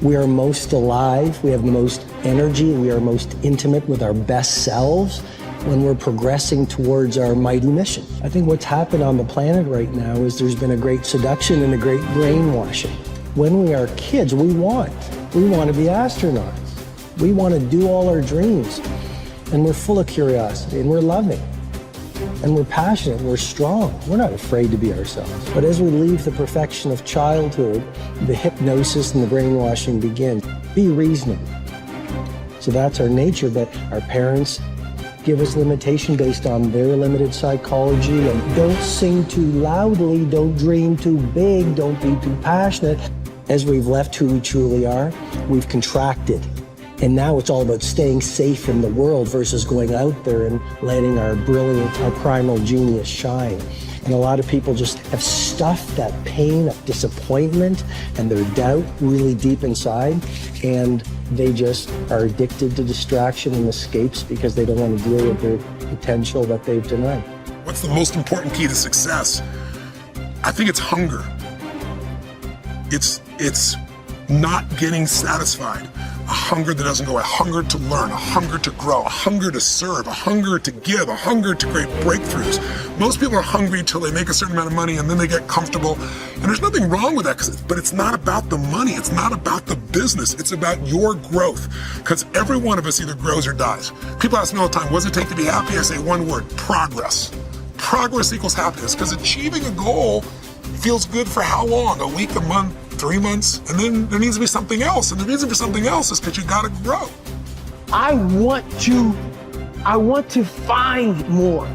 We are most alive, we have the most energy, we are most intimate with our best selves when we're progressing towards our mighty mission. I think what's happened on the planet right now is there's been a great seduction and a great brainwashing. When we are kids, we want to be astronauts. We want to do all our dreams. And we're full of curiosity, and we're loving. And we're passionate, we're strong. We're not afraid to be ourselves. But as we leave the perfection of childhood, the hypnosis and the brainwashing begin. Be reasonable. So that's our nature, but our parents give us limitation based on their limited psychology. And don't sing too loudly, don't dream too big, don't be too passionate. As we've left who we truly are, we've contracted. And now it's all about staying safe in the world versus going out there and letting our brilliant, our primal genius shine. And a lot of people just have stuffed that pain of disappointment and their doubt really deep inside. And they just are addicted to distraction and escapes because they don't want to deal with their potential that they've denied. What's the most important key to success? I think it's hunger. It's not getting satisfied. A hunger that doesn't go, a hunger to learn, a hunger to grow, a hunger to serve, a hunger to give, a hunger to create breakthroughs. Most people are hungry until they make a certain amount of money and then they get comfortable. And there's nothing wrong with that, but it's not about the money. It's not about the business. It's about your growth. Because every one of us either grows or dies. People ask me all the time, what does it take to be happy? I say one word, progress. Progress equals happiness, because achieving a goal feels good for how long? A week, a month, 3 months, and then there needs to be something else. And the reason for something else is because you gotta grow. I want to find more.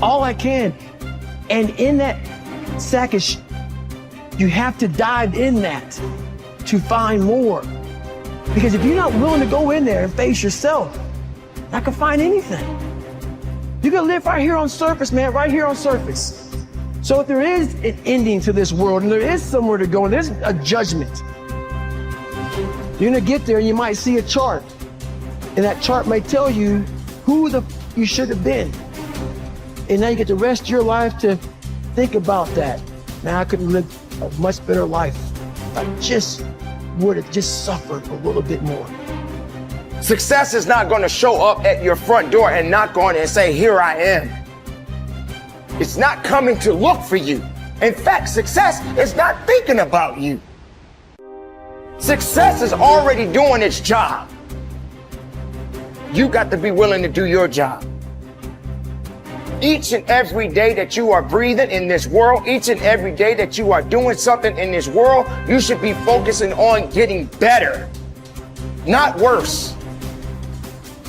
All I can. And in that sack of you have to dive in that to find more. Because if you're not willing to go in there and face yourself, you're not gonna find anything. You can live right here on surface, man, right here on surface. So if there is an ending to this world and there is somewhere to go and there's a judgment, you're gonna get there and you might see a chart. And that chart may tell you who you should have been. And now you get the rest of your life to think about that. Now I could live a much better life if I just would have just suffered a little bit more. Success is not gonna show up at your front door and knock on it and say, here I am. It's not coming to look for you. In fact, success is not thinking about you. Success is already doing its job. You got to be willing to do your job. Each and every day that you are breathing in this world, each and every day that you are doing something in this world, you should be focusing on getting better, not worse.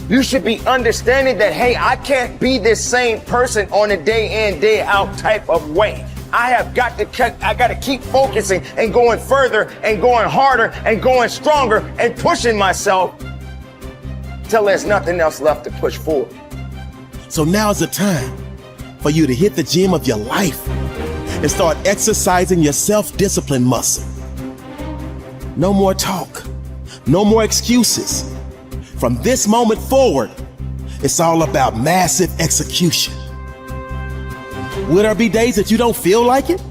You should be understanding that, hey, I can't be this same person on a day in, day out type of way. I got to keep focusing and going further and going harder and going stronger and pushing myself till there's nothing else left to push forward. So now's the time for you to hit the gym of your life and start exercising your self-discipline muscle. No more talk, no more excuses. From this moment forward, it's all about massive execution. Will there be days that you don't feel like it?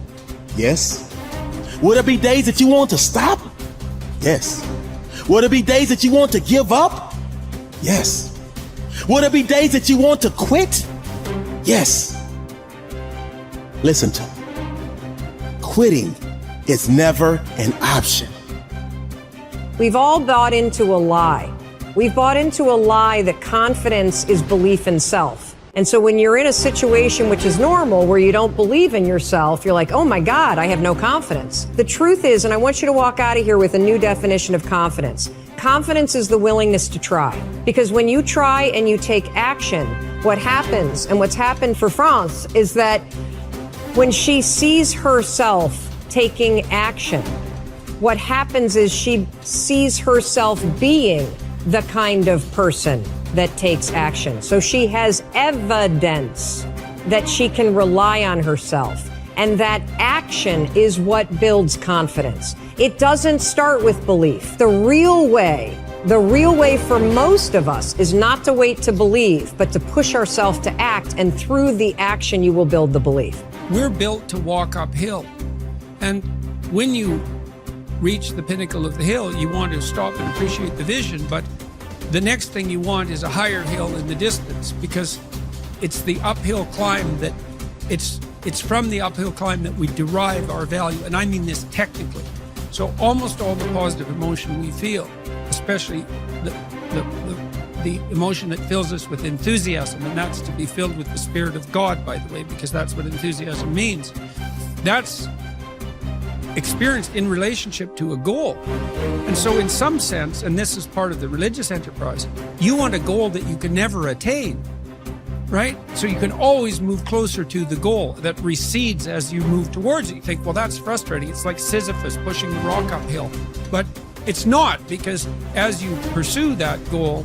Yes. Will there be days that you want to stop? Yes. Will there be days that you want to give up? Yes. Will there be days that you want to quit? Yes. Listen to me. Quitting is never an option. We've all bought into a lie. We've bought into a lie that confidence is belief in self. And so when you're in a situation which is normal, where you don't believe in yourself, you're like, oh my God, I have no confidence. The truth is, and I want you to walk out of here with a new definition of confidence. Confidence is the willingness to try. Because when you try and you take action, what happens, and what's happened for France, is that when she sees herself taking action, what happens is she sees herself being the kind of person that takes action. So she has evidence that she can rely on herself. And that action is what builds confidence. It doesn't start with belief. The real way for most of us is not to wait to believe, but to push ourselves to act. And through the action, you will build the belief. We're built to walk uphill. And when you reach the pinnacle of the hill, you want to stop and appreciate the vision, but the next thing you want is a higher hill in the distance, because it's the uphill climb that it's from the uphill climb that we derive our value, and I mean this technically. So almost all the positive emotion we feel, especially the emotion that fills us with enthusiasm, and that's to be filled with the Spirit of God, by the way, because that's what enthusiasm means. That's experienced in relationship to a goal. And so in some sense, and this is part of the religious enterprise, you want a goal that you can never attain, right? So you can always move closer to the goal that recedes as you move towards it. You think, well, that's frustrating. It's like Sisyphus pushing the rock uphill. But it's not, because as you pursue that goal,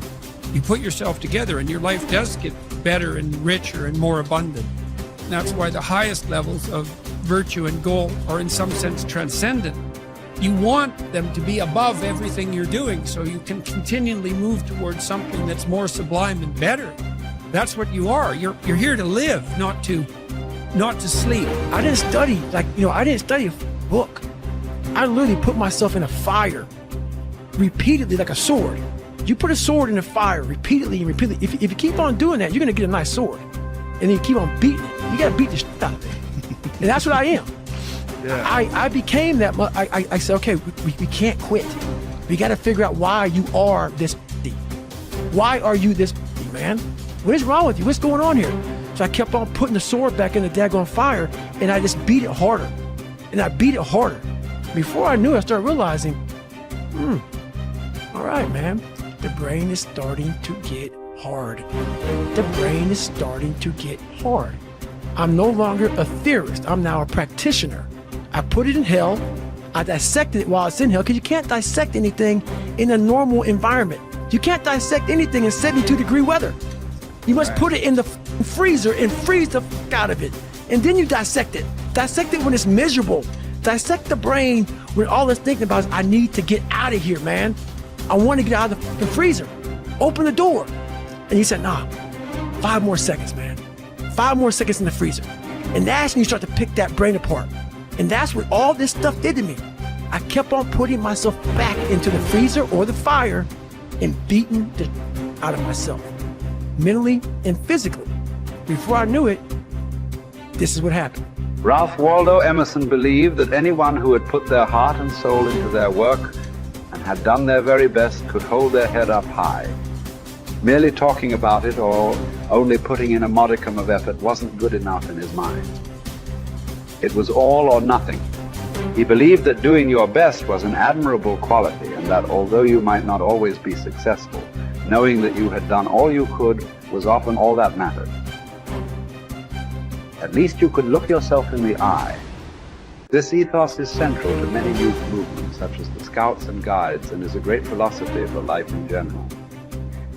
you put yourself together and your life does get better and richer and more abundant. And that's why the highest levels of virtue and goal are in some sense transcendent. You want them to be above everything you're doing so you can continually move towards something that's more sublime and better. That's what you are. You're here to live, not to sleep. I didn't study, I didn't study a book. I literally put myself in a fire repeatedly, like a sword. You put a sword in the fire repeatedly and repeatedly. If you keep on doing that, you're going to get a nice sword. And then you keep on beating it. You got to beat the shit out of it. And that's what I am. Yeah. I became that. I said, okay, we can't quit. We got to figure out why you are this. Why are you this, man? What is wrong with you? What's going on here? So I kept on putting the sword back in the daggone fire, and I just beat it harder. And I beat it harder. Before I knew it, I started realizing, all right, man, the brain is starting to get hard. The brain is starting to get hard. I'm no longer a theorist. I'm now a practitioner. I put it in hell. I dissected it while it's in hell, because you can't dissect anything in a normal environment. You can't dissect anything in 72-degree weather. You must put it in the freezer and freeze the fuck out of it. And then you dissect it. Dissect it when it's miserable. Dissect the brain when all it's thinking about is, I need to get out of here, man. I want to get out of the freezer. Open the door. And he said, nah, 5 more seconds, man. 5 more seconds in the freezer. And that's when you start to pick that brain apart. And that's what all this stuff did to me. I kept on putting myself back into the freezer or the fire and beating the out of myself, mentally and physically. Before I knew it, this is what happened. Ralph Waldo Emerson believed that anyone who had put their heart and soul into their work and had done their very best could hold their head up high. Merely talking about it or only putting in a modicum of effort wasn't good enough in his mind. It was all or nothing. He believed that doing your best was an admirable quality, and that although you might not always be successful, knowing that you had done all you could was often all that mattered. At least you could look yourself in the eye. This ethos is central to many youth movements, such as the Scouts and Guides, and is a great philosophy for life in general.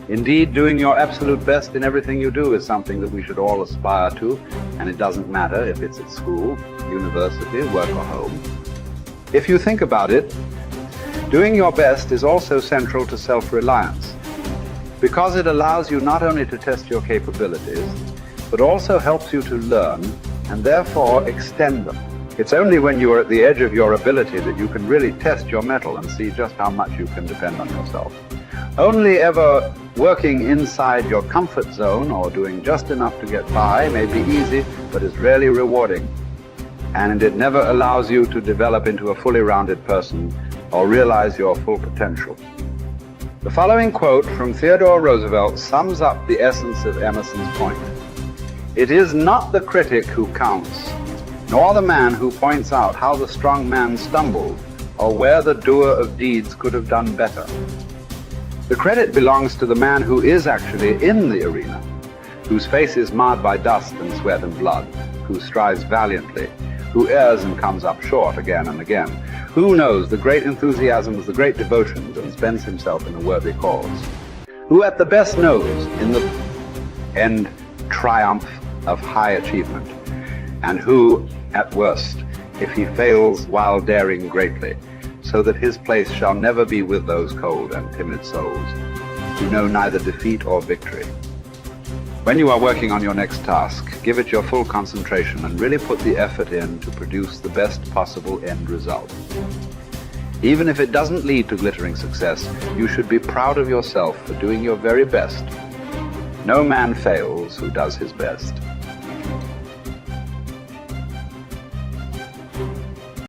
Indeed, doing your absolute best in everything you do is something that we should all aspire to, and it doesn't matter if it's at school, university, work, or home. If you think about it, doing your best is also central to self-reliance, because it allows you not only to test your capabilities, but also helps you to learn and therefore extend them. It's only when you are at the edge of your ability that you can really test your mettle and see just how much you can depend on yourself. Only ever working inside your comfort zone or doing just enough to get by may be easy, but is rarely rewarding. And it never allows you to develop into a fully rounded person or realize your full potential. The following quote from Theodore Roosevelt sums up the essence of Emerson's point. It is not the critic who counts, nor the man who points out how the strong man stumbled, or where the doer of deeds could have done better. The credit belongs to the man who is actually in the arena, whose face is marred by dust and sweat and blood, who strives valiantly, who errs and comes up short again and again, who knows the great enthusiasms, the great devotions, and spends himself in a worthy cause, who at the best knows in the end triumph of high achievement, and who, at worst, if he fails while daring greatly, so that his place shall never be with those cold and timid souls who know neither defeat or victory. When you are working on your next task, give it your full concentration and really put the effort in to produce the best possible end result. Even if it doesn't lead to glittering success, you should be proud of yourself for doing your very best. No man fails who does his best.